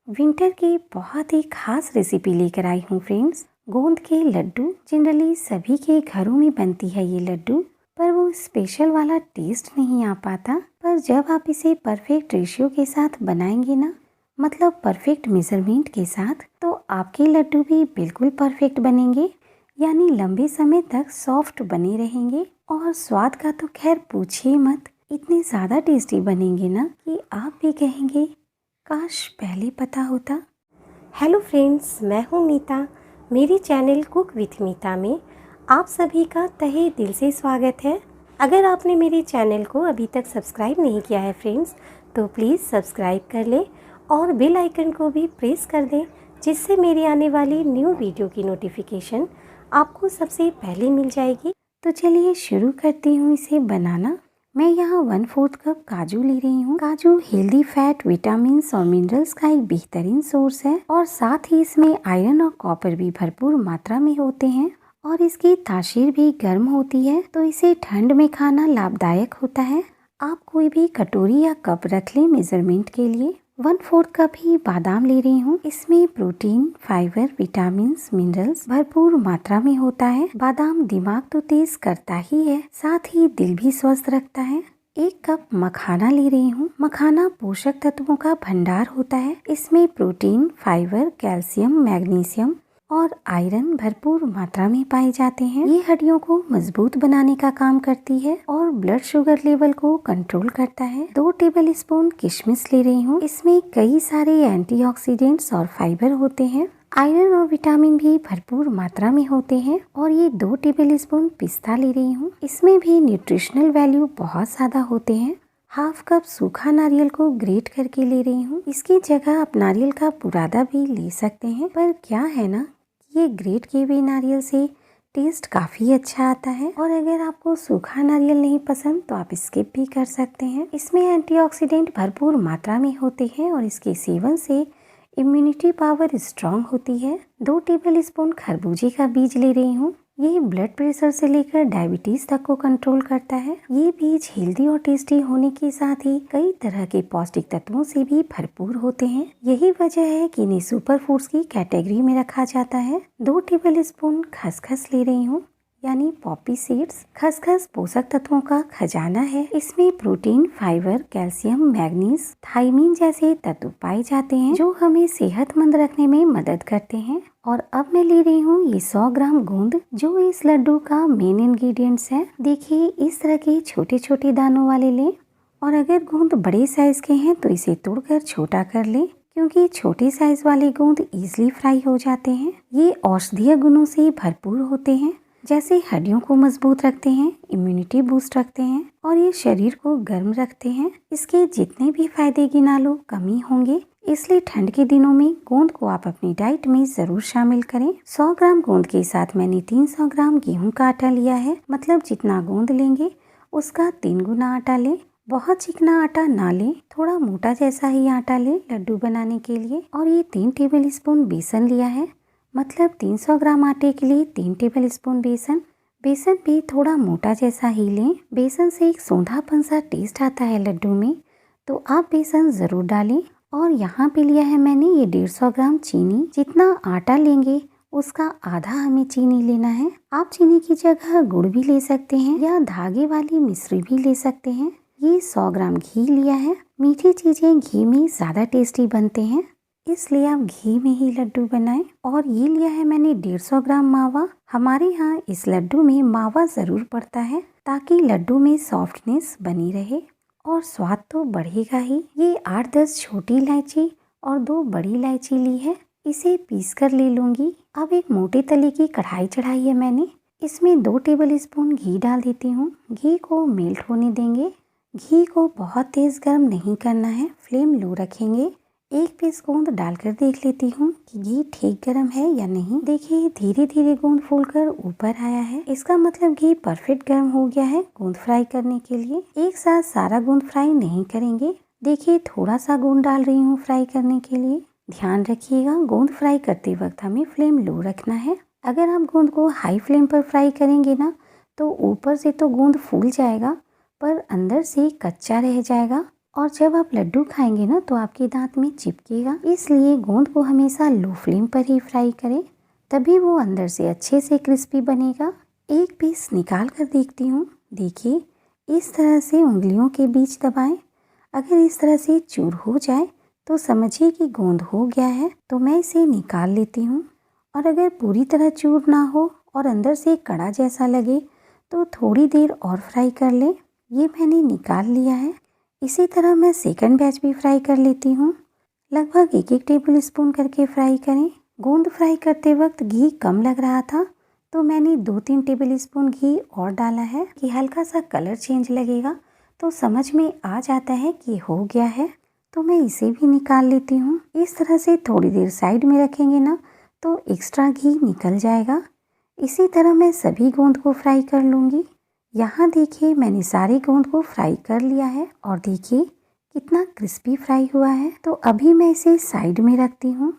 Winter की बहुत ही खास रेसिपी लेकर आई हूँ फ्रेंड्स। गोंद के लड्डू जनरली सभी के घरों में बनती है ये लड्डू, पर वो स्पेशल वाला टेस्ट नहीं आ पाता। पर जब आप इसे परफेक्ट रेशियो के साथ बनाएंगे ना, मतलब परफेक्ट मेजरमेंट के साथ, तो आपके लड्डू भी बिल्कुल परफेक्ट बनेंगे, यानी लंबे समय तक सॉफ्ट बने रहेंगे। और स्वाद का तो खैर पूछिए मत, इतने ज़्यादा टेस्टी बनेंगे ना कि आप भी कहेंगे काश पहले पता होता। हेलो फ्रेंड्स, मैं हूँ मीता। मेरे चैनल कुक विथ मीता में आप सभी का तहे दिल से स्वागत है। अगर आपने मेरे चैनल को अभी तक सब्सक्राइब नहीं किया है फ्रेंड्स, तो प्लीज़ सब्सक्राइब कर लें और बेल आइकन को भी प्रेस कर दें, जिससे मेरी आने वाली न्यू वीडियो की नोटिफिकेशन आपको सबसे पहले मिल जाएगी। तो चलिए शुरू करती हूँ इसे बनाना। मैं यहाँ 1/4 कप काजू ले रही हूँ। काजू हेल्दी फैट, विटामिन और मिनरल्स का एक बेहतरीन सोर्स है, और साथ ही इसमें आयरन और कॉपर भी भरपूर मात्रा में होते हैं, और इसकी तासीर भी गर्म होती है, तो इसे ठंड में खाना लाभदायक होता है। आप कोई भी कटोरी या कप रख लें मेजरमेंट के लिए। 1/4 कप ही बादाम ले रही हूँ। इसमें प्रोटीन, फाइबर, विटामिन, मिनरल्स भरपूर मात्रा में होता है। बादाम दिमाग तो तेज करता ही है, साथ ही दिल भी स्वस्थ रखता है। 1 कप मखाना ले रही हूँ। मखाना पोषक तत्वों का भंडार होता है। इसमें प्रोटीन, फाइबर, कैल्शियम, मैग्नीशियम और आयरन भरपूर मात्रा में पाए जाते हैं। ये हड्डियों को मजबूत बनाने का काम करती है और ब्लड शुगर लेवल को कंट्रोल करता है। 2 टेबल स्पून किशमिश ले रही हूँ। इसमें कई सारे एंटीऑक्सीडेंट्स और फाइबर होते हैं। आयरन और विटामिन भी भरपूर मात्रा में होते हैं। और ये 2 टेबल स्पून पिस्ता ले रही हूँ। इसमें भी न्यूट्रिशनल वैल्यू बहुत ज्यादा होते हैं। 1/2 कप सूखा नारियल को ग्रेट करके ले रही हूँ। इसकी जगह आप नारियल का बुरादा भी ले सकते हैं, पर क्या है ना, ये ग्रेट किए हुए नारियल से टेस्ट काफ़ी अच्छा आता है। और अगर आपको सूखा नारियल नहीं पसंद तो आप स्किप भी कर सकते हैं। इसमें एंटीऑक्सीडेंट भरपूर मात्रा में होते हैं और इसके सेवन से इम्यूनिटी पावर स्ट्रांग होती है। 2 टेबल स्पून खरबूजे का बीज ले रही हूँ। ये ब्लड प्रेशर से लेकर डायबिटीज तक को कंट्रोल करता है। ये बीज हेल्दी और टेस्टी होने के साथ ही कई तरह के पौष्टिक तत्वों से भी भरपूर होते हैं। यही वजह है कि इन्हें सुपर फूड्स की कैटेगरी में रखा जाता है। 2 टेबल स्पून खसखस ले रही हूँ, यानी पॉपी सीड्स। खसखस पोषक तत्वों का खजाना है। इसमें protein, fibre, calcium, manganese, thiamine जैसे तत्व पाए जाते हैं, जो हमें सेहतमंद रखने में मदद करते हैं। और अब मैं ले रही हूँ ये 100 ग्राम गोंद, जो इस लड्डू का मेन इंग्रेडिएंट्स है। देखिए, इस तरह के छोटे छोटे दानों वाले लें, और अगर गोंद बड़े साइज के हैं तो इसे तोड़कर छोटा कर लें, क्योंकि छोटे साइज वाले गोंद इजीली फ्राई हो जाते हैं। ये औषधीय गुणों से भरपूर होते हैं, जैसे हड्डियों को मजबूत रखते हैं, इम्यूनिटी बूस्ट रखते हैं, और ये शरीर को गर्म रखते हैं। इसके जितने भी फायदे गिना लो कम ही होंगे, इसलिए ठंड के दिनों में गोंद को आप अपनी डाइट में जरूर शामिल करें। 100 ग्राम गोंद के साथ मैंने 300 ग्राम गेहूं का आटा लिया है, मतलब जितना गोंद लेंगे उसका 3 गुना आटा लें। बहुत चिकना आटा ना लें, थोड़ा मोटा जैसा ही आटा लें लड्डू बनाने के लिए। और ये 3 टेबल स्पून बेसन लिया है, मतलब 300 ग्राम आटे के लिए 3 टेबल स्पून बेसन। बेसन भी थोड़ा मोटा जैसा ही लें। बेसन से एक सोंधापन सा टेस्ट आता है लड्डू में, तो आप बेसन ज़रूर डालें। और यहाँ पे लिया है मैंने ये 150 ग्राम चीनी। जितना आटा लेंगे उसका आधा हमें चीनी लेना है। आप चीनी की जगह गुड़ भी ले सकते हैं या धागे वाली मिश्री भी ले सकते हैं। ये 100 ग्राम घी लिया है। मीठी चीज़ें घी में ज़्यादा टेस्टी बनते हैं, इसलिए आप घी में ही लड्डू बनाएं। और ये लिया है मैंने 150 ग्राम मावा। हमारे यहाँ इस लड्डू में मावा ज़रूर पड़ता है, ताकि लड्डू में सॉफ्टनेस बनी रहे और स्वाद तो बढ़ेगा ही। ये 8-10 छोटी इलायची और 2 बड़ी इलायची ली है, इसे पीस कर ले लूँगी। अब एक मोटे तले की कढ़ाई चढ़ाई है मैंने, इसमें 2 टेबल स्पून घी डाल देती हूँ। घी को मेल्ट होने देंगे। घी को बहुत तेज़ गर्म नहीं करना है, फ्लेम लो रखेंगे। 1 पीस गोंद डालकर देख लेती हूँ कि घी ठीक गर्म है या नहीं। देखिए, धीरे धीरे गोंद फूलकर ऊपर आया है, इसका मतलब घी परफेक्ट गर्म हो गया है गोंद फ्राई करने के लिए। एक साथ सारा गोंद फ्राई नहीं करेंगे। देखिए, थोड़ा सा गोंद डाल रही हूँ फ्राई करने के लिए। ध्यान रखिएगा, गोंद फ्राई करते वक्त हमें फ्लेम लो रखना है। अगर आप गोंद को हाई फ्लेम पर फ्राई करेंगे ना, तो ऊपर से तो गोंद फूल जाएगा, पर अंदर से कच्चा रह जाएगा और जब आप लड्डू खाएंगे ना तो आपके दांत में चिपकेगा, इसलिए गोंद को हमेशा लो फ्लेम पर ही फ्राई करें, तभी वो अंदर से अच्छे से क्रिस्पी बनेगा। एक पीस निकाल कर देखती हूँ। देखिए, इस तरह से उंगलियों के बीच दबाएं। अगर इस तरह से चूर हो जाए तो समझिए कि गोंद हो गया है, तो मैं इसे निकाल लेती हूँ। और अगर पूरी तरह चूर ना हो और अंदर से कड़ा जैसा लगे तो थोड़ी देर और फ्राई कर लें। ये मैंने निकाल लिया है। इसी तरह मैं सेकंड बैच भी फ्राई कर लेती हूँ। लगभग 1-1 टेबल स्पून करके फ्राई करें। गोंद फ्राई करते वक्त घी कम लग रहा था तो मैंने 2-3 टेबल स्पून घी और डाला है कि हल्का सा कलर चेंज लगेगा तो समझ में आ जाता है कि हो गया है। तो मैं इसे भी निकाल लेती हूँ। इस तरह से थोड़ी देर साइड में रखेंगे ना तो एक्स्ट्रा घी निकल जाएगा। इसी तरह मैं सभी गोंद को फ्राई कर लूँगी। यहाँ देखिए, मैंने सारे गोंद को फ्राई कर लिया है और देखिए कितना क्रिस्पी फ्राई हुआ है। तो अभी मैं इसे साइड में रखती हूँ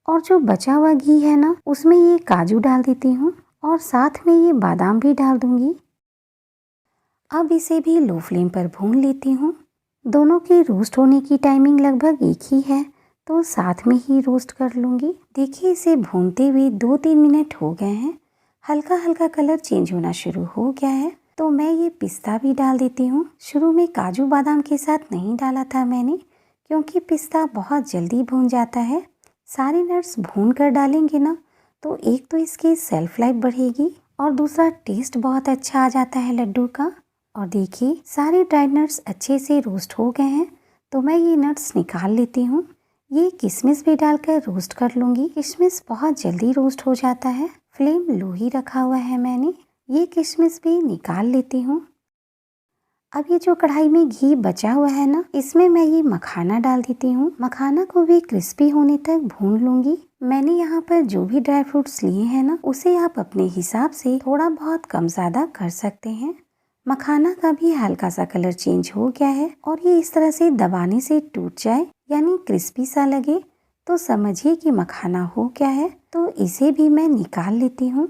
और जो बचा हुआ घी है ना उसमें ये काजू डाल देती हूँ और साथ में ये बादाम भी डाल दूँगी। अब इसे भी लो फ्लेम पर भून लेती हूँ। दोनों के रोस्ट होने की टाइमिंग लगभग एक ही है तो साथ में ही रोस्ट कर लूँगी। देखिए, इसे भूनते हुए 2-3 मिनट हो गए हैं। हल्का हल्का कलर चेंज होना शुरू हो गया है तो मैं ये पिस्ता भी डाल देती हूँ। शुरू में काजू बादाम के साथ नहीं डाला था मैंने, क्योंकि पिस्ता बहुत जल्दी भून जाता है। सारे नट्स भून कर डालेंगे ना तो एक तो इसकी सेल्फ लाइफ बढ़ेगी और दूसरा टेस्ट बहुत अच्छा आ जाता है लड्डू का। और देखिए, सारे ड्राई नट्स अच्छे से रोस्ट हो गए हैं तो मैं ये नट्स निकाल लेती हूँ। ये किशमिश भी डालकर रोस्ट कर लूँगी। किशमिश बहुत जल्दी रोस्ट हो जाता है। फ्लेम लो ही रखा हुआ है मैंने। ये किशमिश भी निकाल लेती हूँ। अब ये जो कढ़ाई में घी बचा हुआ है ना, इसमें मैं ये मखाना डाल देती हूँ। मखाना को भी क्रिस्पी होने तक भून लूँगी। मैंने यहाँ पर जो भी ड्राई फ्रूट्स लिए हैं ना, उसे आप अपने हिसाब से थोड़ा बहुत कम ज़्यादा कर सकते हैं। मखाना का भी हल्का सा कलर चेंज हो गया है और ये इस तरह से दबाने से टूट जाए यानी क्रिस्पी सा लगे तो समझिए कि मखाना हो गया है। तो इसे भी मैं निकाल लेती हूँ।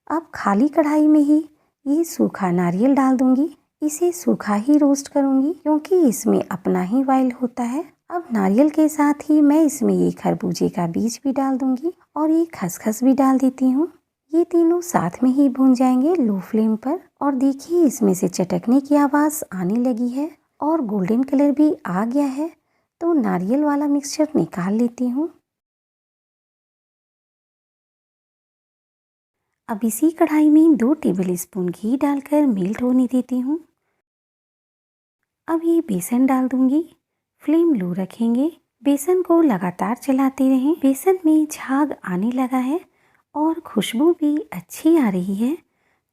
अब खाली कढ़ाई में ही ये सूखा नारियल डाल दूंगी। इसे सूखा ही रोस्ट करूंगी क्योंकि इसमें अपना ही ऑयल होता है। अब नारियल के साथ ही मैं इसमें ये खरबूजे का बीज भी डाल दूंगी और ये खसखस भी डाल देती हूँ। ये तीनों साथ में ही भून जाएंगे लो फ्लेम पर। और देखिए, इसमें से चटकने की आवाज़ आने लगी है और गोल्डन कलर भी आ गया है तो नारियल वाला मिक्सचर निकाल लेती हूँ। अब इसी कढ़ाई में 2 टेबल स्पून घी डालकर मेल्ट होने देती हूँ। अब ये बेसन डाल दूंगी। फ्लेम लो रखेंगे। बेसन को लगातार चलाते रहें। बेसन में झाग आने लगा है और खुशबू भी अच्छी आ रही है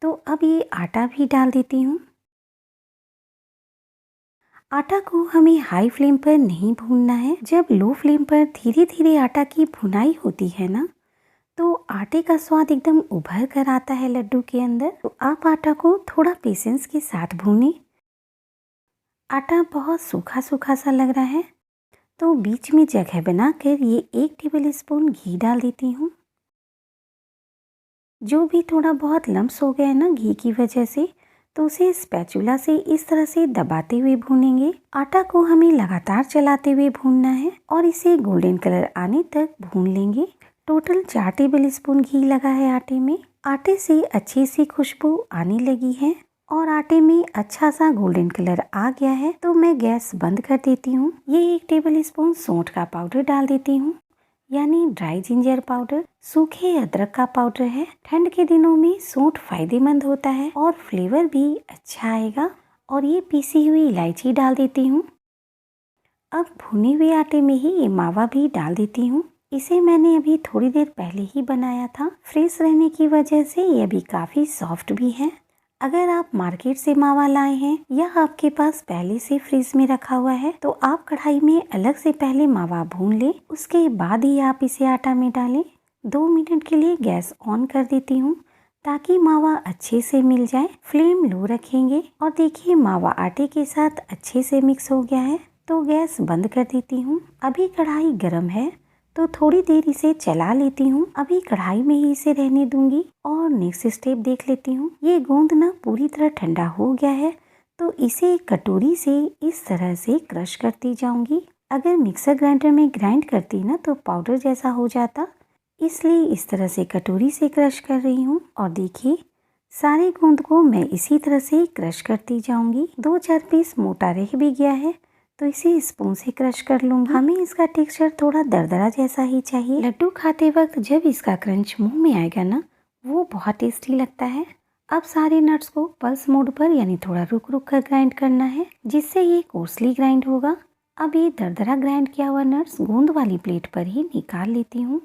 तो अब ये आटा भी डाल देती हूँ। आटा को हमें हाई फ्लेम पर नहीं भूनना है। जब लो फ्लेम पर धीरे धीरे आटा की भुनाई होती है ना तो आटे का स्वाद एकदम उभर कर आता है लड्डू के अंदर। तो आप आटा को थोड़ा पेशेंस के साथ भूनें। आटा बहुत सूखा सूखा सा लग रहा है तो बीच में जगह बनाकर ये 1 टेबल स्पून घी डाल देती हूँ। जो भी थोड़ा बहुत लम्स हो गया है ना घी की वजह से, तो उसे स्पैचुला से इस तरह से दबाते हुए भूनेंगे। आटा को हमें लगातार चलाते हुए भूनना है और इसे गोल्डन कलर आने तक भून लेंगे। टोटल 4 टेबल स्पून घी लगा है आटे में। आटे से अच्छी सी खुशबू आने लगी है और आटे में अच्छा सा गोल्डन कलर आ गया है तो मैं गैस बंद कर देती हूँ। ये 1 टेबल स्पून सौंठ का पाउडर डाल देती हूँ, यानी ड्राई जिंजर पाउडर। सूखे अदरक का पाउडर है। ठंड के दिनों में सौंठ फायदेमंद होता है और फ्लेवर भी अच्छा आएगा। और ये पीसी हुई इलायची डाल देती हूँ। अब भुने हुए आटे में ही ये मावा भी डाल देती हूँ। इसे मैंने अभी थोड़ी देर पहले ही बनाया था। फ्रेश रहने की वजह से ये अभी काफ़ी सॉफ्ट भी है। अगर आप मार्केट से मावा लाए हैं या आपके पास पहले से फ्रीज में रखा हुआ है तो आप कढ़ाई में अलग से पहले मावा भून लें, उसके बाद ही आप इसे आटा में डालें। 2 मिनट के लिए गैस ऑन कर देती हूँ ताकि मावा अच्छे से मिल जाए। फ्लेम लो रखेंगे और देखिए मावा आटे के साथ अच्छे से मिक्स हो गया है तो गैस बंद कर देती हूँ। अभी कढ़ाई गर्म है तो थोड़ी देर इसे चला लेती हूँ। अभी कढ़ाई में ही इसे रहने दूंगी और नेक्स्ट स्टेप देख लेती हूँ। ये गोंद ना पूरी तरह ठंडा हो गया है तो इसे एक कटोरी से इस तरह से क्रश करती जाऊंगी। अगर मिक्सर ग्राइंडर में ग्राइंड करती ना तो पाउडर जैसा हो जाता, इसलिए इस तरह से कटोरी से क्रश कर रही हूँ। और देखिए सारे गूंद को मैं इसी तरह से क्रश करती जाऊंगी। 2-4 पीस मोटा रह भी गया है तो इसे स्पून से क्रश कर लूंगी। हमें इसका टेक्सचर थोड़ा दरदरा जैसा ही चाहिए। लड्डू खाते वक्त जब इसका क्रंच मुंह में आएगा ना, वो बहुत टेस्टी लगता है। अब सारे नट्स को पल्स मोड पर यानी थोड़ा रुक रुक कर ग्राइंड करना है, जिससे ये कोर्सली ग्राइंड होगा। अब ये दरदरा ग्राइंड किया हुआ नट्स गोंद वाली प्लेट पर ही निकाल लेती हूँ।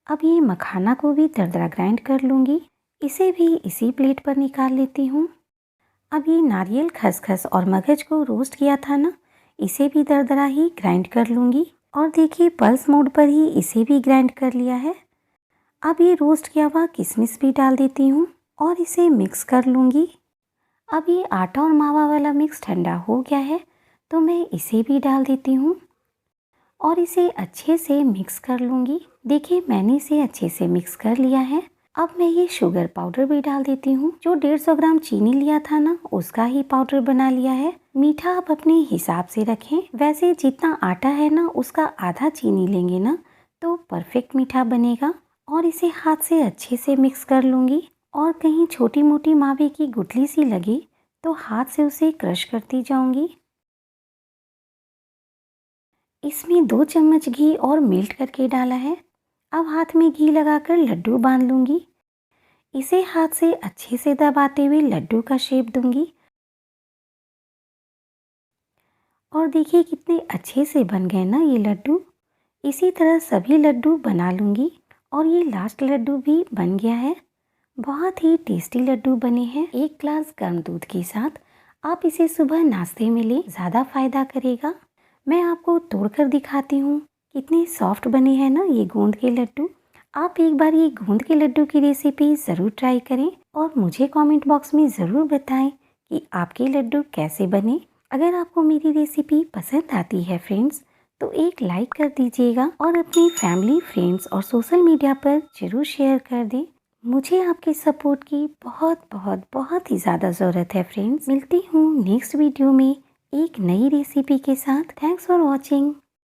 अब ये मखाना को भी दरदरा ग्राइंड कर लूँगी, इसे भी इसी प्लेट पर निकाल लेती हूँ। अब ये नारियल, खसखस और मगज को रोस्ट किया था ना, इसे भी दरदरा ही ग्राइंड कर लूँगी। और देखिए पल्स मोड पर ही इसे भी ग्राइंड कर लिया है। अब ये रोस्ट किया हुआ किशमिश भी डाल देती हूँ और इसे मिक्स कर लूँगी। अब ये आटा और मावा वाला मिक्स ठंडा हो गया है तो मैं इसे भी डाल देती हूँ और इसे अच्छे से मिक्स कर लूँगी। देखिए मैंने इसे अच्छे से मिक्स कर लिया है। अब मैं ये शुगर पाउडर भी डाल देती हूँ। जो 150 ग्राम चीनी लिया था ना, उसका ही पाउडर बना लिया है। मीठा आप अपने हिसाब से रखें। वैसे जितना आटा है ना, उसका आधा चीनी लेंगे ना तो परफेक्ट मीठा बनेगा। और इसे हाथ से अच्छे से मिक्स कर लूँगी। और कहीं छोटी मोटी मावे की गुठली सी लगी तो हाथ से उसे क्रश करती जाऊँगी। इसमें 2 चम्मच घी और मेल्ट करके डाला है। अब हाथ में घी लगाकर लड्डू बांध लूँगी। इसे हाथ से अच्छे से दबाते हुए लड्डू का शेप दूंगी। और देखिए कितने अच्छे से बन गए ना ये लड्डू। इसी तरह सभी लड्डू बना लूँगी। और ये लास्ट लड्डू भी बन गया है। बहुत ही टेस्टी लड्डू बने हैं। 1 ग्लास गर्म दूध के साथ आप इसे सुबह नाश्ते में लें, ज़्यादा फायदा करेगा। मैं आपको तोड़कर दिखाती हूँ कितने सॉफ्ट बने हैं ना ये गोंद के लड्डू। आप एक बार ये गोंद के लड्डू की रेसिपी ज़रूर ट्राई करें और मुझे कमेंट बॉक्स में ज़रूर बताएं कि आपके लड्डू कैसे बने। अगर आपको मेरी रेसिपी पसंद आती है फ्रेंड्स, तो एक लाइक कर दीजिएगा और अपनी फैमिली, फ्रेंड्स और सोशल मीडिया पर ज़रूर शेयर कर दें। मुझे आपके सपोर्ट की बहुत बहुत बहुत ही ज़्यादा ज़रूरत है फ्रेंड्स। मिलती हूँ नेक्स्ट वीडियो में एक नई रेसिपी के साथ। Thanks for watching.